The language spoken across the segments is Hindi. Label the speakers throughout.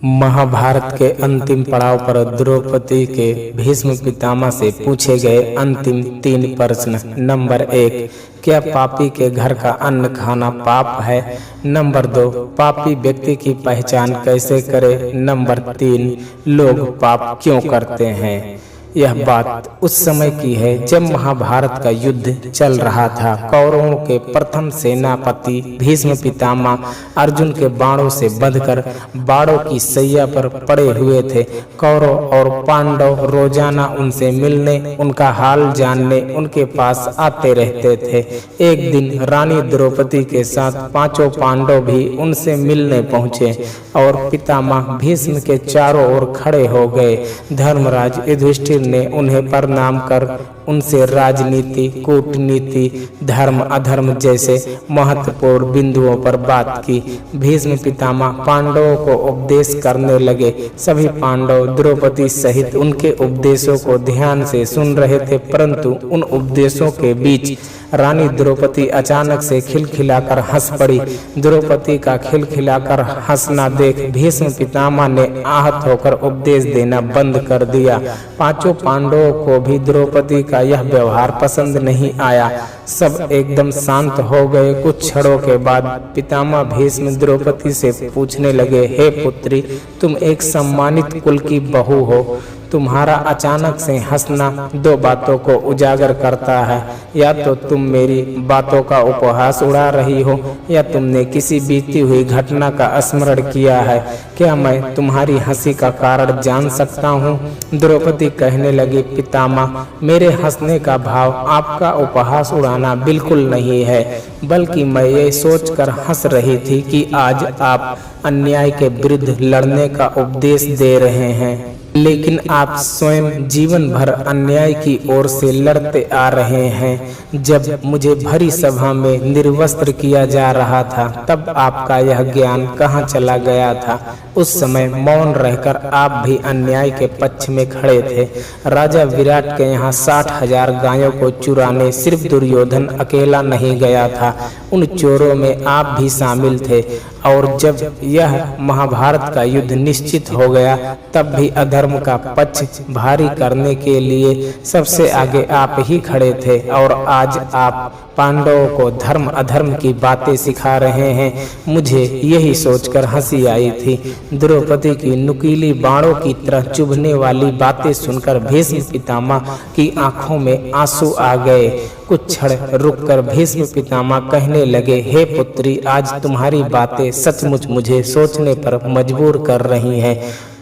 Speaker 1: महाभारत के अंतिम पड़ाव पर द्रौपदी के भीष्म पितामह से पूछे गए अंतिम 3 प्रश्न। नंबर 1, क्या पापी के घर का अन्न खाना पाप है? नंबर 2, पापी व्यक्ति की पहचान कैसे करें? नंबर 3, लोग पाप क्यों करते हैं? यह बात उस समय की है जब महाभारत का युद्ध चल रहा था। कौरवों के प्रथम सेनापति भीष्म पितामह अर्जुन के बाणों से बंधकर बाणों की सैया पर पड़े हुए थे। कौरव और पांडव रोजाना उनसे मिलने, उनका हाल जानने उनके पास आते रहते थे। एक दिन रानी द्रौपदी के साथ 5 पांडव भी उनसे मिलने पहुंचे और पितामह भीष्म के चारों ओर खड़े हो गए। धर्मराज युधिष्ठिर ने उन्हें प्रणाम कर उनसे राजनीति, कूटनीति, धर्म अधर्म जैसे महत्वपूर्ण बिंदुओं पर बात की। भीष्म पितामह पांडवों को उपदेश करने लगे। सभी पांडव द्रौपदी सहित उनके उपदेशों को ध्यान से सुन रहे थे, परंतु उन उपदेशों के बीच रानी द्रौपदी अचानक से खिलखिलाकर हंस पड़ी। द्रौपदी का खिलखिलाकर हंसना देख भीष्म पितामह ने आहत होकर उपदेश देना बंद कर दिया। 5 पांडवों को भी द्रौपदी का यह व्यवहार पसंद नहीं आया। सब एकदम शांत हो गए। कुछ क्षणों के बाद पितामह भीष्म द्रौपदी से पूछने लगे, हे पुत्री, तुम एक सम्मानित कुल की बहू हो। तुम्हारा अचानक से हंसना 2 बातों को उजागर करता है। या तो तुम मेरी बातों का उपहास उड़ा रही हो या तुमने किसी बीती हुई घटना का स्मरण किया है। क्या मैं तुम्हारी हंसी का कारण जान सकता हूँ? द्रौपदी कहने लगी, पितामह, मेरे हंसने का भाव आपका उपहास उड़ाना बिल्कुल नहीं है, बल्कि मैं ये सोचकर हंस रही थी कि आज आप अन्याय के विरुद्ध लड़ने का उपदेश दे रहे हैं, लेकिन आप स्वयं जीवन भर अन्याय की ओर से लड़ते आ रहे हैं। जब मुझे भरी सभा में निर्वस्त्र किया जा रहा था, तब आपका यह ज्ञान कहाँ चला गया था? उस समय मौन रहकर आप भी अन्याय के पक्ष में खड़े थे। राजा विराट के यहाँ 60,000 गायों को चुराने सिर्फ दुर्योधन अकेला नहीं गया था, उन चोरों में आप भी शामिल थे। और जब यह महाभारत का युद्ध निश्चित हो गया, तब भी अधर्म का पक्ष भारी करने के लिए सबसे आगे आप ही खड़े थे। और आज आप पांडवों को धर्म अधर्म की बातें सिखा रहे हैं। मुझे यही सोचकर हंसी आई थी। द्रौपदी की नुकीली बाणों की तरह चुभने वाली बातें सुनकर भीष्म पितामह की आंखों में आंसू आ गए। कुछ क्षण रुककर भीष्म पितामह कहने लगे, हे पुत्री, आज तुम्हारी बातें सचमुच मुझे सोचने पर मजबूर कर रही हैं,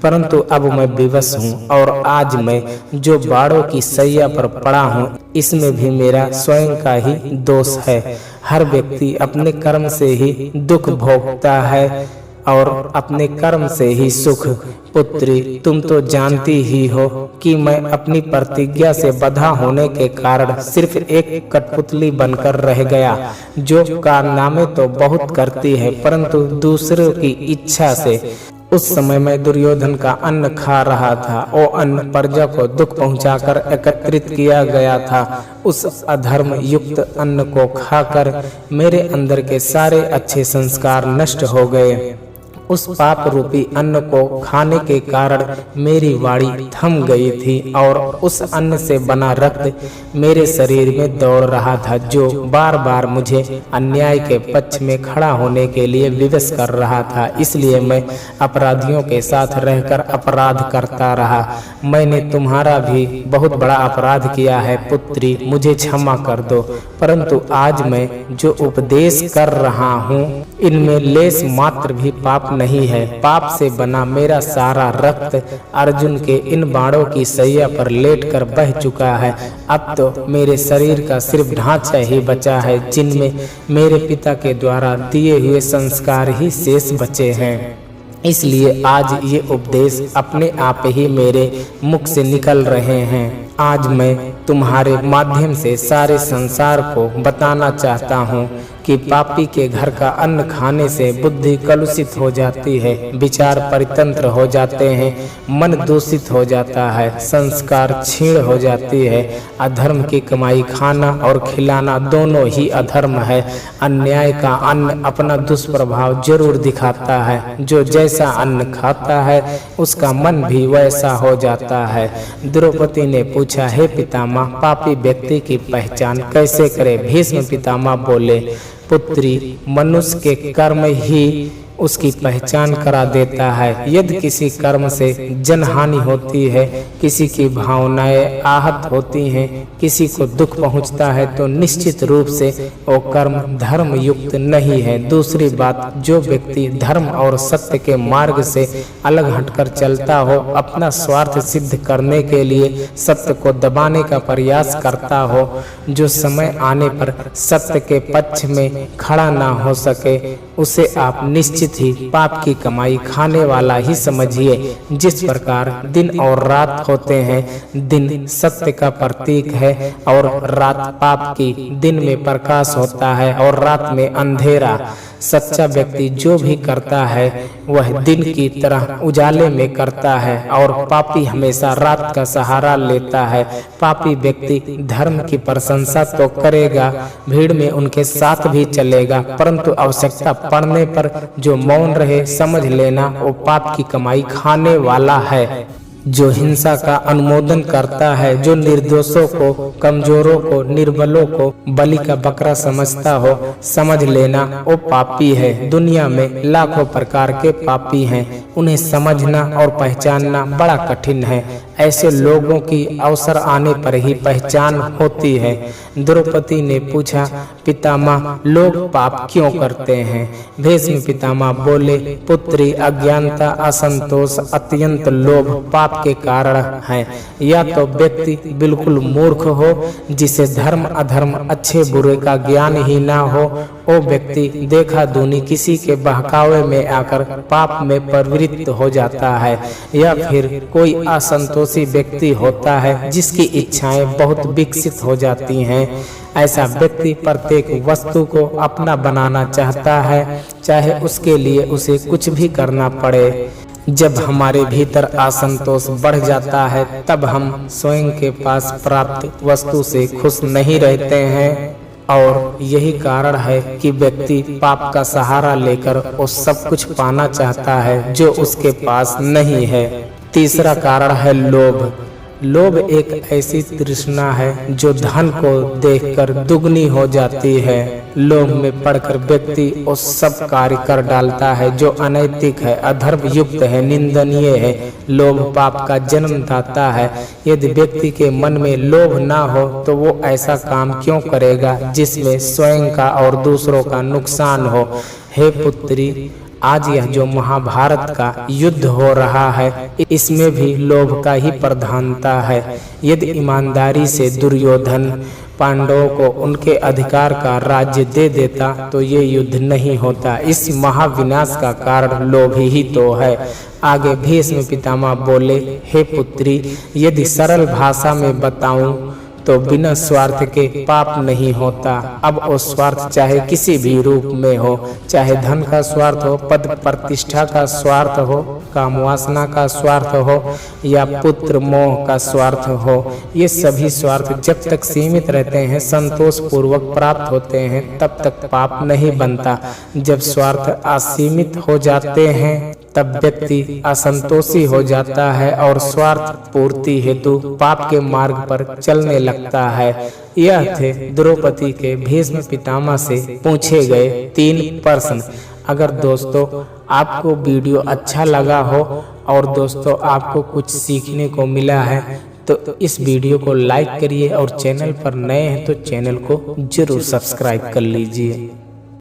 Speaker 1: परंतु अब मैं विवश हूँ और आज मैं जो बाणों की सैया पर पड़ा हूँ, इसमें भी मेरा स्वयं का ही दोष है। हर व्यक्ति अपने कर्म से ही दुख भोगता है और अपने कर्म से ही सुख। पुत्री, तुम तो जानती ही हो कि मैं अपनी प्रतिज्ञा से बंधा होने के कारण सिर्फ एक कठपुतली बनकर रह गया, जो कारनामे तो बहुत करती है परंतु दूसरों की इच्छा से। उस समय मैं दुर्योधन का अन्न खा रहा था। वो अन्न प्रजा को दुख पहुंचाकर एकत्रित किया गया था। उस अधर्म युक्त अन्न को खाकर मेरे अंदर के सारे अच्छे संस्कार नष्ट हो गए। उस पाप रूपी अन्न को खाने के कारण मेरी वाणी थम गई थी और उस अन्न से बना रक्त मेरे शरीर में दौड़ रहा था, जो बार बार मुझे अन्याय के पक्ष में खड़ा होने के लिए विवश कर रहा था। इसलिए मैं अपराधियों के साथ रहकर अपराध करता रहा। मैंने तुम्हारा भी बहुत बड़ा अपराध किया है पुत्री, मुझे क्षमा कर दो। परंतु आज मैं जो उपदेश कर रहा हूँ, इनमें लेस मात्र भी पाप नहीं है। पाप से बना मेरा सारा रक्त अर्जुन के इन बाणों की सैया पर लेटकर बह चुका है। अब तो मेरे शरीर का सिर्फ ढांचा ही बचा है, जिनमें मेरे पिता के द्वारा दिए हुए संस्कार ही शेष बचे हैं। इसलिए आज ये उपदेश अपने आप ही मेरे मुख से निकल रहे हैं। आज मैं तुम्हारे माध्यम से सारे संसार को बताना चाहता हूँ कि पापी के घर का अन्न खाने से बुद्धि कलुषित हो जाती है, विचार परितंत्र हो जाते हैं, मन दूषित हो जाता है, संस्कार क्षीण हो जाती है। अधर्म की कमाई खाना और खिलाना दोनों ही अधर्म है। अन्याय का अन्न अपना दुष्प्रभाव जरूर दिखाता है। जो जैसा अन्न खाता है उसका मन भी वैसा हो जाता है। द्रौपदी ने पूछा, हे पितामह, पापी व्यक्ति की पहचान कैसे करे? भीष्म पितामह बोले, पुत्री, मनुष्य के कर्म ही उसकी पहचान करा देता है। यदि किसी कर्म से जनहानि होती है, किसी की भावनाएं आहत होती हैं, किसी को दुख पहुंचता है, तो निश्चित रूप से वो कर्म धर्म युक्त नहीं है। दूसरी बात, जो व्यक्ति धर्म और सत्य के मार्ग से अलग हटकर चलता हो, अपना स्वार्थ सिद्ध करने के लिए सत्य को दबाने का प्रयास करता हो, जो समय आने पर सत्य के पक्ष में खड़ा ना हो सके, उसे आप निश्चित ही पाप की कमाई खाने वाला ही समझिए। जिस प्रकार दिन और रात होते हैं, दिन सत्य का प्रतीक है और रात पाप की। दिन में प्रकाश होता है और रात में अंधेरा। सच्चा व्यक्ति जो भी करता है वह दिन की तरह उजाले में करता है और पापी हमेशा रात का सहारा लेता है। पापी व्यक्ति धर्म की प्रशंसा तो करेगा, भीड़ में उनके साथ भी चलेगा, परंतु आवश्यकता पड़ने पर जो मौन रहे, समझ लेना वो पाप की कमाई खाने वाला है। जो हिंसा का अनुमोदन करता है, जो निर्दोषों को, कमजोरों को, निर्बलों को बलि का बकरा समझता हो, समझ लेना वो पापी है। दुनिया में लाखों प्रकार के पापी हैं, उन्हें समझना और पहचानना बड़ा कठिन है। ऐसे लोगों की अवसर आने पर ही पहचान होती है। द्रौपदी ने पूछा, पितामह, लोग पाप क्यों करते हैं? भीष्म पितामह बोले, पुत्री, अज्ञानता, असंतोष, अत्यंत लोभ पाप के कारण है। या तो व्यक्ति बिल्कुल मूर्ख हो, जिसे धर्म अधर्म अच्छे बुरे का ज्ञान ही ना हो, वो व्यक्ति देखा दुनी किसी के बहकावे में आकर पाप में प्रवृत्त हो जाता है। या फिर कोई असंतोषी व्यक्ति होता है जिसकी इच्छाएं बहुत विकसित हो जाती हैं। ऐसा व्यक्ति प्रत्येक वस्तु को अपना बनाना चाहता है, चाहे उसके लिए उसे कुछ भी करना पड़े। जब हमारे भीतर असंतोष बढ़ जाता है, तब हम स्वयं के पास प्राप्त वस्तु से खुश नहीं रहते हैं और यही कारण है कि व्यक्ति पाप का सहारा लेकर वो सब कुछ पाना चाहता है जो उसके पास नहीं है। तीसरा कारण है लोभ। लोभ एक ऐसी तृष्णा है जो धन को देखकर दुगनी हो जाती है। लोभ में पड़कर व्यक्ति वो सब कार्य कर डालता है जो अनैतिक है, अधर्म युक्त है, निंदनीय है। लोभ पाप का जन्मदाता है। यदि व्यक्ति के मन में लोभ ना हो तो वो ऐसा काम क्यों करेगा जिसमें स्वयं का और दूसरों का नुकसान हो? हे पुत्री, आज यह जो महाभारत का युद्ध हो रहा है, इसमें भी लोभ का ही प्रधानता है। यदि ईमानदारी से दुर्योधन पांडवों को उनके अधिकार का राज्य दे देता तो ये युद्ध नहीं होता। इस महाविनाश का कारण लोभ ही तो है। आगे भीष्म पितामह बोले, हे पुत्री, यदि सरल भाषा में बताऊं तो बिना स्वार्थ के पाप नहीं होता। अब वो स्वार्थ चाहे किसी भी रूप में हो, चाहे धन का स्वार्थ हो, पद प्रतिष्ठा का स्वार्थ हो, काम वासना का स्वार्थ हो या पुत्र मोह का स्वार्थ हो, ये सभी स्वार्थ जब तक सीमित रहते हैं, संतोष पूर्वक प्राप्त होते हैं, तब तक पाप नहीं बनता। जब स्वार्थ असीमित हो जाते हैं तब व्यक्ति असंतोषी हो जाता है और स्वार्थ पूर्ति हेतु पाप के मार्ग पर चलने लगता है। यह थे द्रौपदी के भीष्म पितामह से पूछे गए 3 प्रश्न। अगर दोस्तों आपको वीडियो अच्छा लगा हो और दोस्तों आपको कुछ सीखने को मिला है तो इस वीडियो को लाइक करिए और चैनल पर नए हैं तो चैनल को जरूर सब्सक्राइब कर लीजिए।